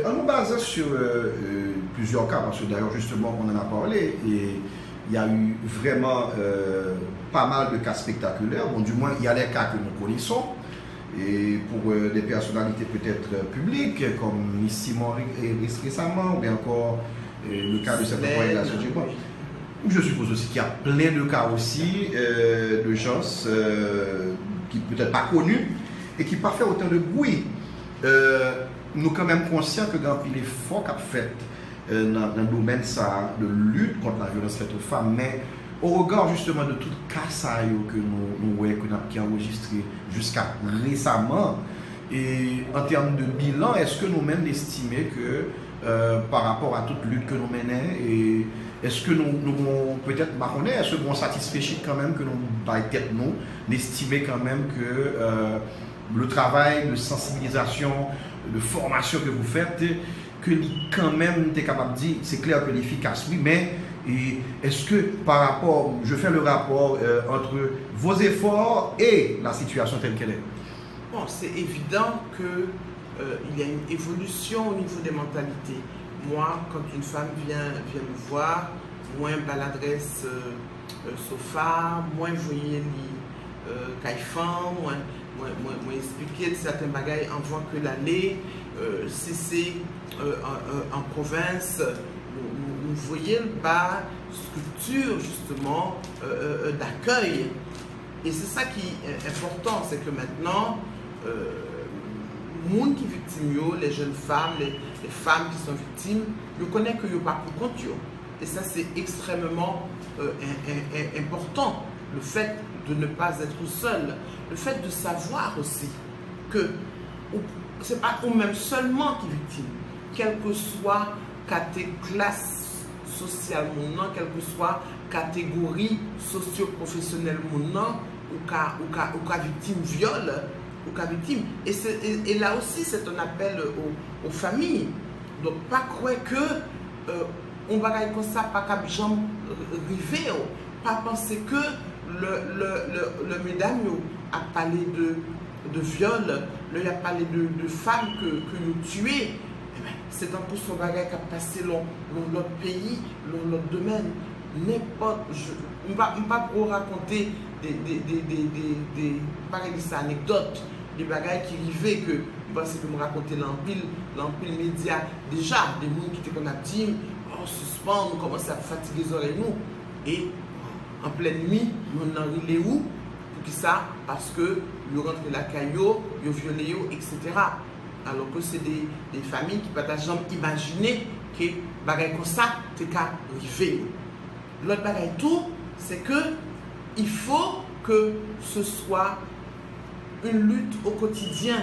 en nous basant sur plusieurs cas, parce que d'ailleurs justement on en a parlé, et il y a eu vraiment pas mal de cas spectaculaires, bon du moins il y a les cas que nous connaissons, et pour des personnalités peut-être publiques, comme Miss Simon récemment, ou bien encore le cas de cette employée de la société. Je suppose aussi qu'il y a plein de cas aussi de gens qui peut-être pas connus et qui pas fait autant de bruit. Nous sommes quand même conscients que quand il est fort qu'a fait dans le domaine ça, de lutte contre la violence faite aux femmes, mais au regard justement de tout cas ça que nous avons enregistré jusqu'à récemment, et en termes de bilan, est-ce que nous-mêmes estimons que par rapport à toute lutte que nous menons, et est-ce que nous peut-être est-ce qu'on satisfait quand même que nous tête nous estimer quand même que le travail de sensibilisation, de formation que vous faites, que quand même tu es capable de dire, c'est clair que l'efficace oui, mais est-ce que par rapport, je fais le rapport entre vos efforts et la situation telle qu'elle est? Bon, c'est évident que il y a une évolution au niveau des mentalités. Moi, quand une femme vient me voir, moins l'adresse sofa, moins voyez les caïfans, moins expliquer certains bagailles avant que l'aller. Si c'est en province, vous voyez pas structure justement d'accueil. Et c'est ça qui est important, c'est que maintenant, les gens qui sont victimes, les jeunes femmes, les femmes qui sont victimes, je connais que je pas pour compte. Et ça, c'est extrêmement important. Le fait de ne pas être seul, le fait de savoir aussi que ce n'est pas eux-mêmes seulement qui sont victimes, quelle que soit classe sociale, quelle que soit catégorie socio-professionnelle, ou cas victime viol, ou cas victime. Et là aussi, c'est un appel aux familles. Donc, pas croire que on va comme ça, pas qu'à jambe river, pas penser que le mesdames a parlé de viol, il a parlé de femmes que nous tuées. C'est un peu son bagage qui a passé dans notre pays, dans notre domaine. N'importe, on ne va pas raconter des anecdotes, des bagages qui arrivaient que c'est que me raconter l'empile média. Déjà, des gens qui étaient qu'on a dit, oh, suspend, on commence à fatiguer les oreilles, nous. Et en pleine nuit, on en rit où? Pour qui ça? Parce que ils rentrent la caillou, ils violent, etc. Alors que c'est des familles qui ne peuvent jamais imaginer que des bagages comme ça, c'est qu'à arriver. L'autre bagage tout, c'est que il faut que ce soit une lutte au quotidien.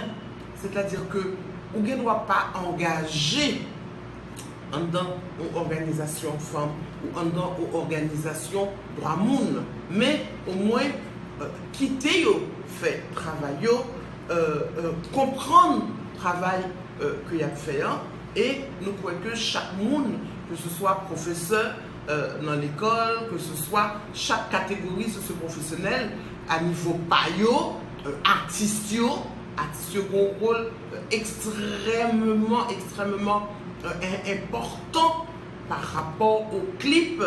C'est-à-dire que on ne doit pas engager dans une organisation femme ou dans une organisation droit monde, mais au moins quitter faire travail, comprendre le travail qu'il y a fait, et nous croyons que chaque monde, que ce soit professeur dans l'école, que ce soit chaque catégorie socio-professionnelle, à niveau payo, artistes ont un rôle extrêmement important par rapport au clip,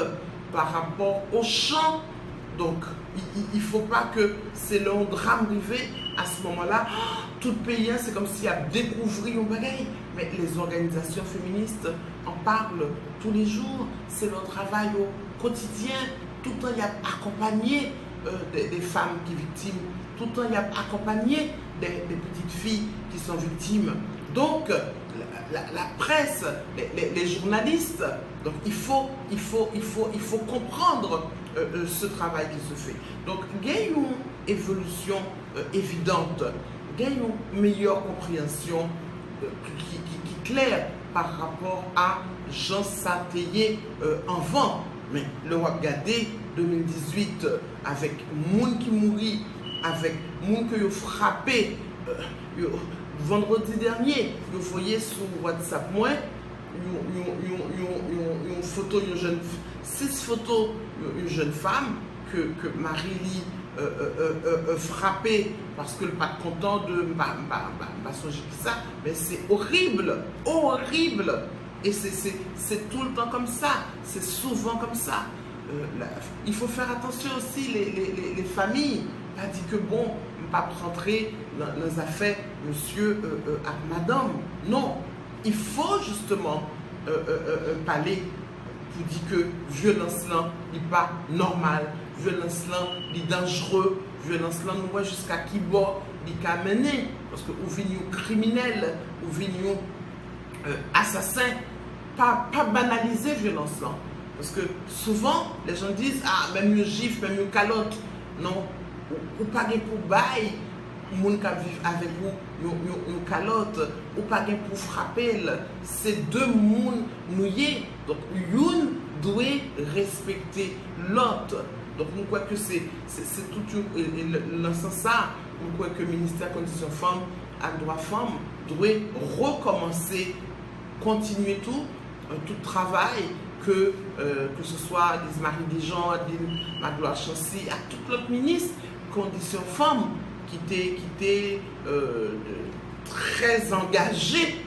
par rapport au chant. Donc, il ne faut pas que c'est le drame privé. À ce moment-là, tout pays, c'est comme s'il a découvert un bagage. Mais les organisations féministes en parlent tous les jours. C'est leur travail au quotidien. Tout le temps, il y a accompagné des femmes qui sont victimes. Tout le temps, il y a accompagné des petites filles qui sont victimes. Donc, la presse, les journalistes, donc il faut comprendre ce travail qui se fait. Donc, il y a une évolution évidente, il y a une meilleure compréhension qui est claire par rapport à Jean Satéier en vent. Mais le regarder 2018 avec monde qui mourit, avec monde qui a frappé. Vendredi dernier, vous voyez sur WhatsApp, moi, une photo, 6 photos d'une jeune femme que Marie-Lie frappé parce que le pas content de ça, mais c'est horrible, horrible. Et c'est tout le temps comme ça, c'est souvent comme ça. Il faut faire attention aussi les familles. Pas dit que bon, pas rentrer dans les affaires monsieur à madame. Non, il faut justement parler pour dire que violence là n'est pas normal, violence là est dangereux, violence là nous voit jusqu'à qui bord il peut mener parce que ou vient criminel ou vient assassin, pas banaliser violence là parce que souvent les gens disent ah même mieux gifle, même mieux calotte. Non, ou pas pour bail moun qui vivent avec vous nous calotte ou pas pour frapper, c'est deux moun nouillés. Donc une doit respecter l'autre. Donc nous croyons que c'est tout dans ce sens ça, nous croyons que le ministère Conditions Femmes et Droits Femmes doit recommencer, continuer tout travail que ce soit des Marie Desjans, des Magloire Chancy, à tout l'autre ministre Conditions Femmes qui était très engagé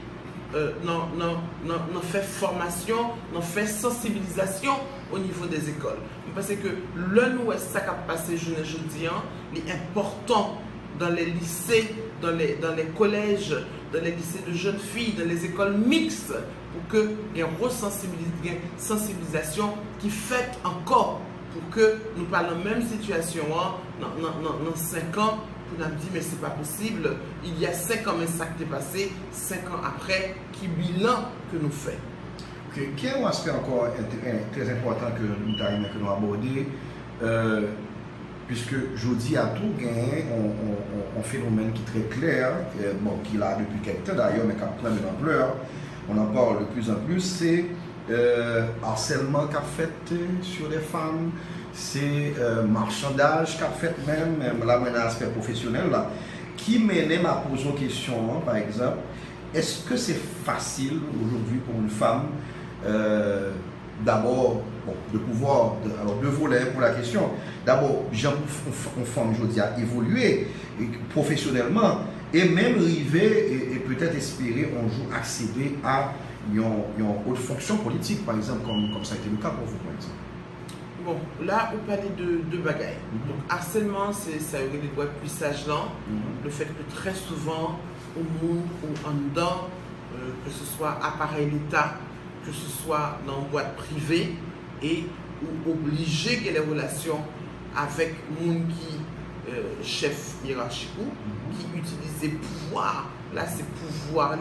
dans fait formation, dans fait sensibilisation au niveau des écoles. Parce que le nous ça qui a passé jeudi, il est important dans les lycées, dans les collèges, dans les lycées de jeunes filles, dans les écoles mixtes, pour qu'il y ait une sensibilisation qui fait encore pour que nous parlons de la même situation dans 5 ans. On a dit mais c'est pas possible, il y a 5 ans mais ça qui est passé, 5 ans après, qui bilan que nous fait. Okay. Quel est un aspect encore très important que nous avons abordé, puisque je dis à tout gagner un phénomène qui est très clair, qui est là depuis quelques temps d'ailleurs, mais qui a plein d'ampleur, on en parle de plus en plus, c'est harcèlement qu'a fait sur les femmes, c'est marchandage qu'a fait même là maintenant aspect professionnel là, qui mène à poser une question, par exemple, est-ce que c'est facile aujourd'hui pour une femme d'abord de pouvoir, alors deux volets pour la question, d'abord une femme aujourd'hui a évolué professionnellement et même arriver et peut-être espérer un jour accéder à une haute fonction politique, par exemple, comme ça a été le cas pour vous, par exemple. Bon, là, on parlait de bagailles. Donc, harcèlement, ça aurait des doigts de puissage là. Le fait que très souvent, au monde ou en dedans, que ce soit appareil l'État, que ce soit dans une boîte privée, et ou obligé qu'il y ait des relations avec monde qui chef hiérarchique, qui utilise ses pouvoirs. Là, c'est pouvoir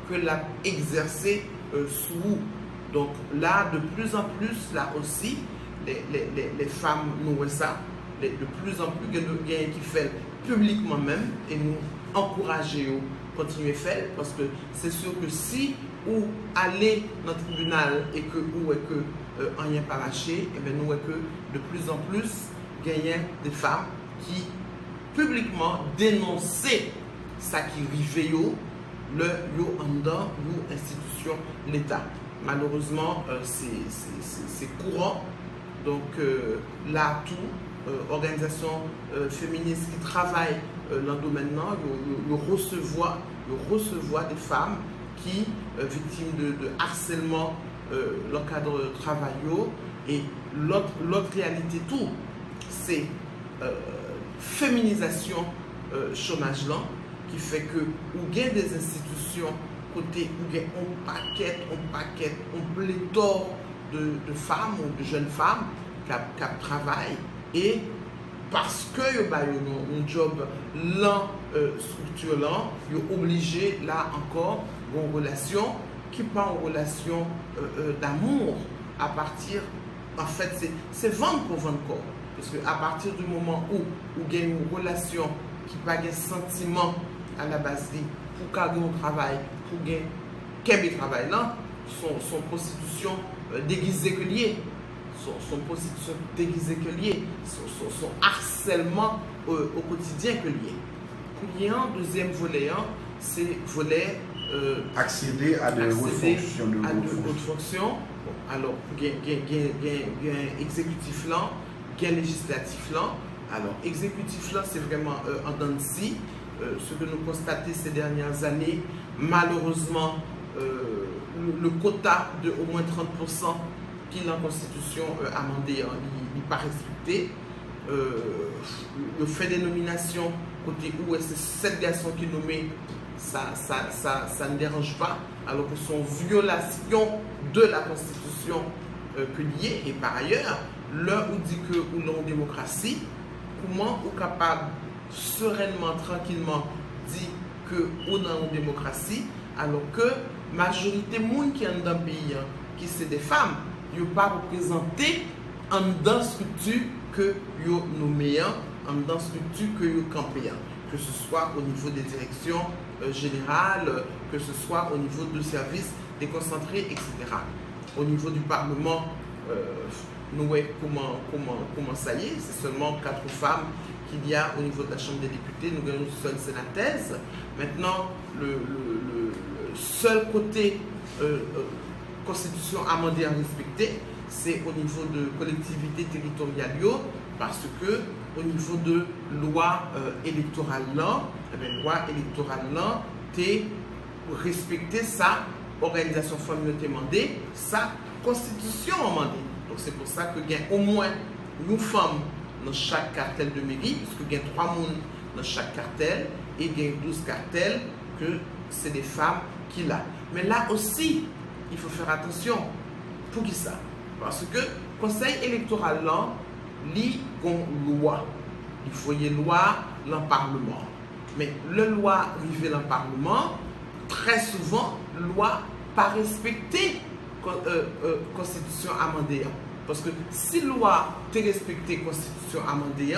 que l'a exercé sous. Donc là, de plus en plus, là aussi, les femmes nous voient ça, de plus en plus, il y a qui fait publiquement même, et nous encourager à continuer à faire, parce que c'est sûr que si ou aller dans le tribunal et que rien pas lâché, et bien nous voyons que de plus en plus, il y a des femmes qui publiquement dénonçaient ça qui arrivait en dedans de l'institution l'État. Malheureusement, c'est courant. Donc là, tout, organisation féministe qui travaille dans le domaine, ils recevoir des femmes qui victimes de harcèlement dans le cadre de travail. Et l'autre réalité, tout, c'est féminisation chômage là, qui fait que il y a des institutions côté où il y a un paquet, un pléthore de femmes ou de jeunes femmes qui travaillent et parce que y a un job lent, structurant, ils sont obligés là encore une relation qui n'est pas une relation d'amour à partir, en fait c'est vendre pour vendre corps. Parce qu'à partir du moment où il y a une relation qui n'a pas de sentiment à la base pour garder un travail, pour gagner quel travail là, son prostitution déguisée que liée, son prostitution déguisée que liée, son harcèlement au quotidien que lié. Pour y un deuxième volet, c'est volet accéder à de hautes fonctions. Alors, il y a un exécutif là, il y a un législatif là, Alors, exécutif là, c'est vraiment en dents de scie. Ce que nous constatons ces dernières années, malheureusement, le quota de au moins 30% qui est dans la Constitution amendée n'est pas respecté. Le fait des nominations, côté où c'est 7 garçons qui nommés, ça ne dérange pas, alors que sont violation de la Constitution que liée. Et par ailleurs, là où dit que nous avons démocratie, comment on est capable sereinement, tranquillement, dit que nous avons démocratie, alors que la majorité des gens qui sont dans le pays, qui sont des femmes, ne sont pas représentés en dans la structure que nous nommons, en dans la structure que nous campons, que ce soit au niveau des directions générales, que ce soit au niveau de services déconcentrés, etc. Au niveau du Parlement, nous voyons comment ça y est, c'est seulement 4 femmes qu'il y a au niveau de la Chambre des députés, nous avons une seule sénatrice. Maintenant, le seul côté Constitution amendée à respecter, c'est au niveau de collectivités territoriales, parce que au niveau de loi électorale, tu respecter sa organisation familiale demandée, sa constitution amendée. Donc c'est pour ça que il y a au moins nous femmes dans chaque cartel de mairie, puisque il y a 3 personnes dans chaque cartel et il y a 12 cartels que c'est des femmes qui l'ont. Mais là aussi, il faut faire attention. Pour qui ça? Parce que le conseil électoral là, il y a une loi. Il faut y avoir une loi dans le Parlement. Mais la loi arrivée dans le Parlement, très souvent, la loi pas respectée Constitution amendée. Parce que si la loi te respectée Constitution amendée,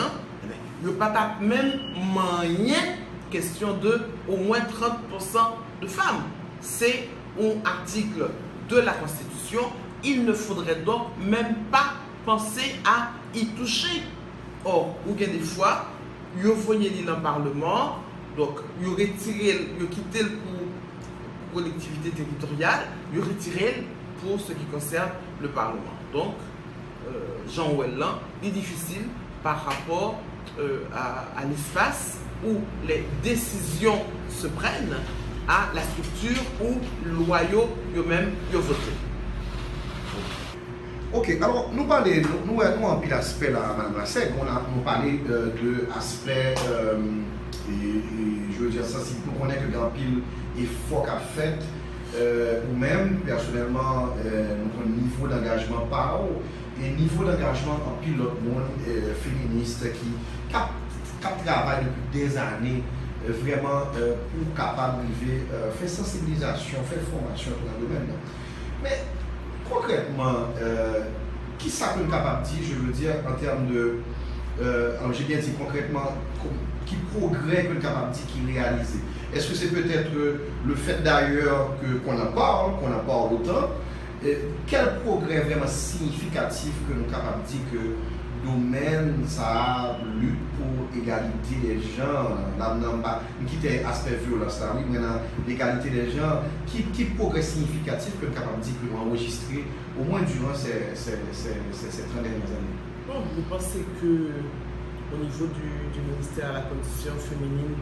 il n'y a pas même moyen question de au moins 30% de femmes. C'est un article de la Constitution. Il ne faudrait donc même pas penser à y toucher. Or, il y a des fois, vous voyez dans le Parlement, donc vous retirez, vous quittez le pour collectivité territoriale, vous retirez pour ce qui concerne le Parlement. Donc, Jean Ouellan, il est difficile par rapport à l'espace où les décisions se prennent à la structure où le loyaux eux-mêmes ont voté. Ok, alors nous parlons, nous avons un peu d'aspect là, Mme Lassègue, nous parlons de l'aspect, je veux dire ça, si nous connaissons que grand pile effort qu'a fait, ou même personnellement, notre niveau d'engagement par haut, et niveau d'engagement en pile l'autre monde féministe qui travaille depuis des années vraiment pour capable de faire sensibilisation, faire formation dans le domaine. Mais concrètement, qui ça peut être capable de dire, je veux dire, en termes de, j'ai bien dit concrètement, qui progrès peut être capable de dire, qui réalisé? Est-ce que c'est peut-être le fait d'ailleurs qu'on en parle autant? Quel progrès vraiment significatif que nous sommes capables de dire que le domaine, ça lutte pour l'égalité des gens, nous quittons l'aspect violence, mais l'égalité des gens, qui progrès significatif que nous sommes capables de dire que nous avons enregistré au moins durant ces 30 dernières années? Bon, vous pensez qu'au niveau du ministère de la Condition féminine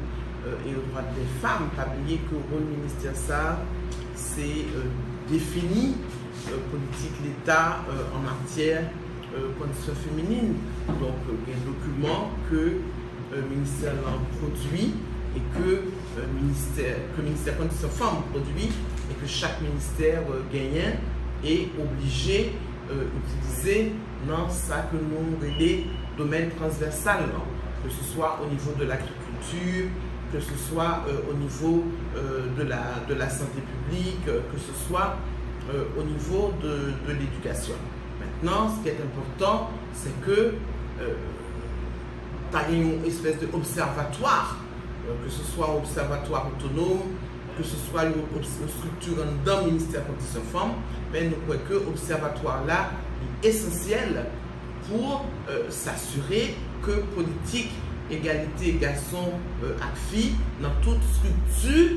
et aux droits des femmes, pas oublier que le rôle du ministère, ça, c'est définir politique l'État en matière condition féminine. Donc, il y a un document que le ministère produit et que le ministère condition femmes produit et que chaque ministère gagnant est obligé d'utiliser dans ça que nous relais domaine transversal, que ce soit au niveau de l'agriculture, que ce soit au niveau de la santé publique, que ce soit au niveau de l'éducation. Maintenant, ce qui est important, c'est que tu as une espèce d'observatoire, que ce soit un observatoire autonome, que ce soit une structure dans le ministère de la Condition Femmes, mais nous croyons que l'observatoire là est essentiel pour s'assurer que politique égalité garçons et filles dans toute structure,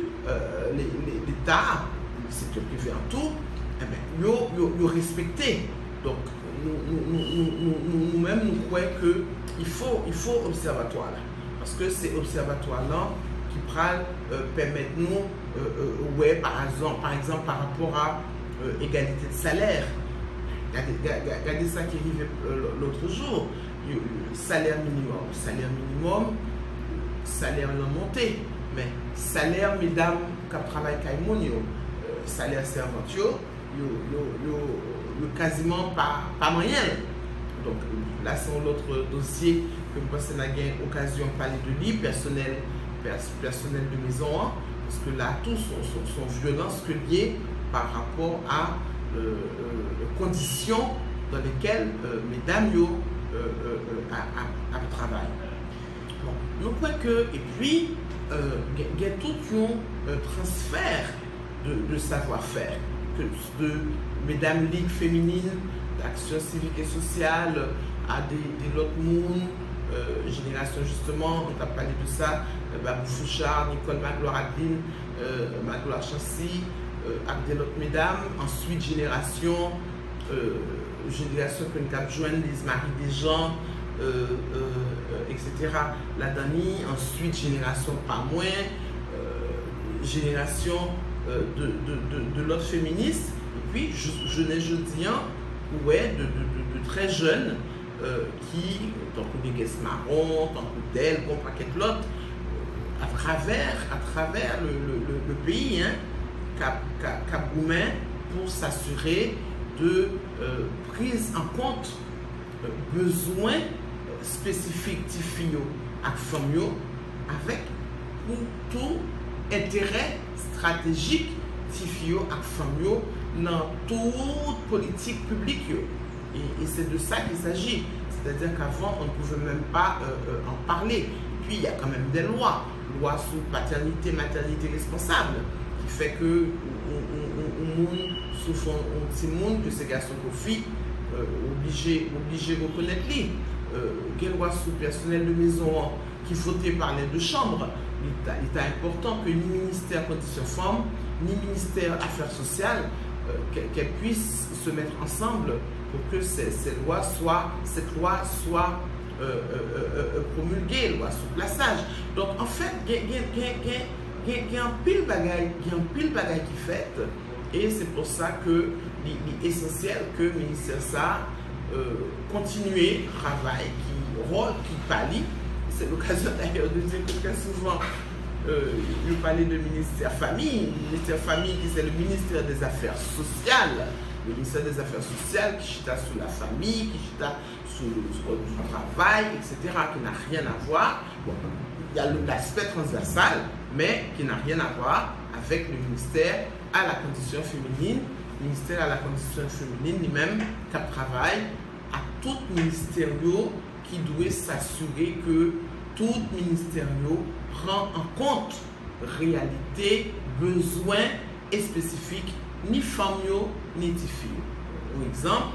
l'État, le secteur privé en tout, nous respecter. Donc, nous-mêmes, nous croyons que il faut observatoire là. Parce que c'est observatoire là qui permettre nous, ouais, par exemple par rapport à égalité de salaire. Regardez ça qui arrive l'autre jour. Salaire minimum, salaire non monté. Mais salaire, mesdames, qui travaillent à salaire servante, quasiment pas moyen. Donc là, c'est un autre dossier que moi, c'est une occasion de parler de lui, personnel de maison, hein, parce que là, tous sont violences liées par rapport à conditions dans lesquelles mesdames travaillent. Bon, nous croyons que, et puis, il y a tout un transfert de savoir-faire de mesdames ligues féminines, d'action civique et sociale à des autres mondes, génération justement, on a parlé de ça, Babou Fouchard, Nicole Magloire Adeline, Magloire Chancy, avec des autres mesdames, ensuite génération que nous avons joint Lise Marie Desjans, etc. La Dani, ensuite génération pas moins, génération de l'autre féministe, et puis je dis ouais, de très jeunes qui, tant que des Guess Marron, tant que d'elle, bon paquet de l'autre, à travers le pays, hein, Cap Goumen, pour s'assurer de prise en compte besoins spécifiques tifio à famio avec tout intérêt stratégique tifio à famio dans toute politique publique. Et c'est de ça qu'il s'agit. C'est-à-dire qu'avant, on ne pouvait même pas en parler. Et puis, il y a quand même des lois. Loi sur paternité, maternité responsable, qui fait que souffre un petit monde que ces garçons ou filles obligés de reconnaître lui. Il y a une loi sur personnel de maison qui votait par les deux chambres. Il est important que ni ministère Conditions Femmes, ni ministère Affaires sociales, qu'elles puissent se mettre ensemble pour que cette loi soit promulguée, loi sous plaçage. Donc en fait, il y a un pile bagaille qui fait, et c'est pour ça que il est essentiel que le ministère ça continue travail qui pallie. C'est l'occasion d'ailleurs de dire que très souvent je parlais de ministère famille qui c'est le ministère des Affaires sociales. Le ministère des Affaires sociales qui chita sous la famille, qui chita sous le code du travail, etc., qui n'a rien à voir. Bon, il y a l'aspect transversal, mais qui n'a rien à voir avec le ministère à la condition féminine. Le ministère à la condition féminine, lui-même, qui travaille à tout ministère qui doit s'assurer que tout ministère prend en compte réalité, besoins et spécifiques ni femmes ni filles. Par exemple,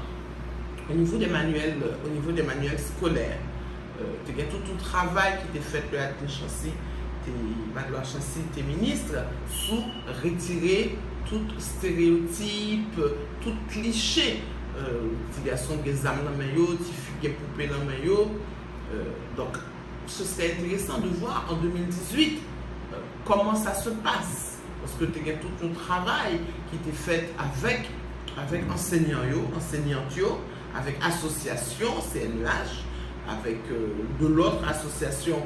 au niveau des manuels scolaires, il y a tout un travail qui était fait par Magloire Chancy, tes ministres, sous retirer tout stéréotype, tout cliché. Les garçons qui ont dans les mains, les poupées dans les mains. Donc, ce serait intéressant de voir en 2018 comment ça se passe. Parce que il y a tout un travail qui était fait avec enseignants, enseignantes, avec association, CNEH, avec de l'autre association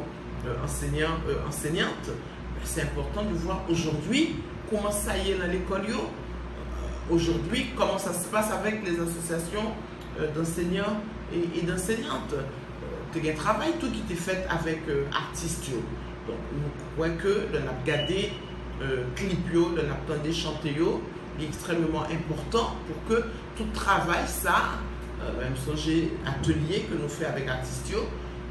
enseignantes. C'est important de voir aujourd'hui comment ça y est dans l'école. Aujourd'hui, comment ça se passe avec les associations d'enseignants et d'enseignantes. Il y a un travail tout qui était fait avec artistes. Donc, nous croyons que nous avons regardé clip, nous avons entendu chanter, est extrêmement important pour que tout travail, ça, même si atelier que nous faisons avec artistes,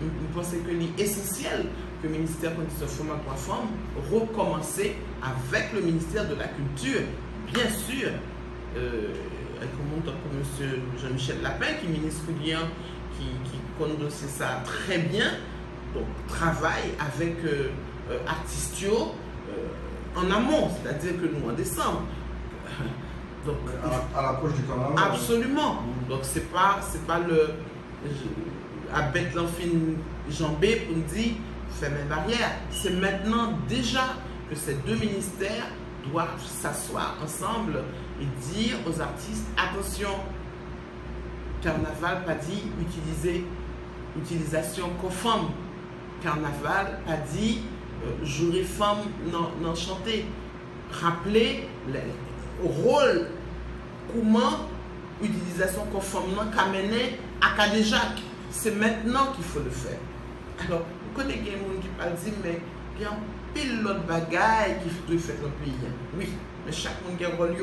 nous pensons que c'est essentiel que le ministère Conditions Femmes recommencer avec le ministère de la Culture, bien sûr, comme M. Jean-Michel Lapin, qui est ministre lien, qui conduit ça très bien, donc travaille avec artistes en amont, c'est-à-dire que nous en décembre. Donc, à l'approche du carnaval. Absolument. Donc c'est pas le à bête l'enfin jambé pour nous dire faire mes barrières. C'est maintenant déjà que ces deux ministères doivent s'asseoir ensemble et dire aux artistes attention, carnaval pas dit utilisation conforme, carnaval pas dit jour et femme non chanter. Rappelez le rôle comment utilisation conforme qu'a mené à Cadéjac. C'est maintenant qu'il faut le faire. Alors, vous connaissez des gens qui parlent dire mais il y a pile l'autre bagaille qui doit faire dans le pays. Oui, mais chaque monde a un rôle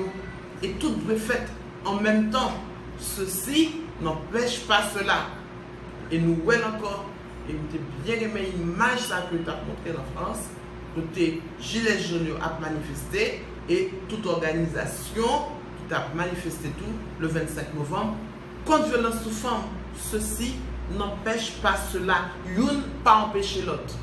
et tout doit être fait en même temps. Ceci n'empêche pas cela. Et nous voyons encore, et nous avons bien aimé l'image que tu as montrée en France, côté Gilets jaunes a manifesté et toute organisation qui a manifesté tout le 25 novembre contre violence sous femme. Ceci n'empêche pas cela. L'une pas empêcher l'autre.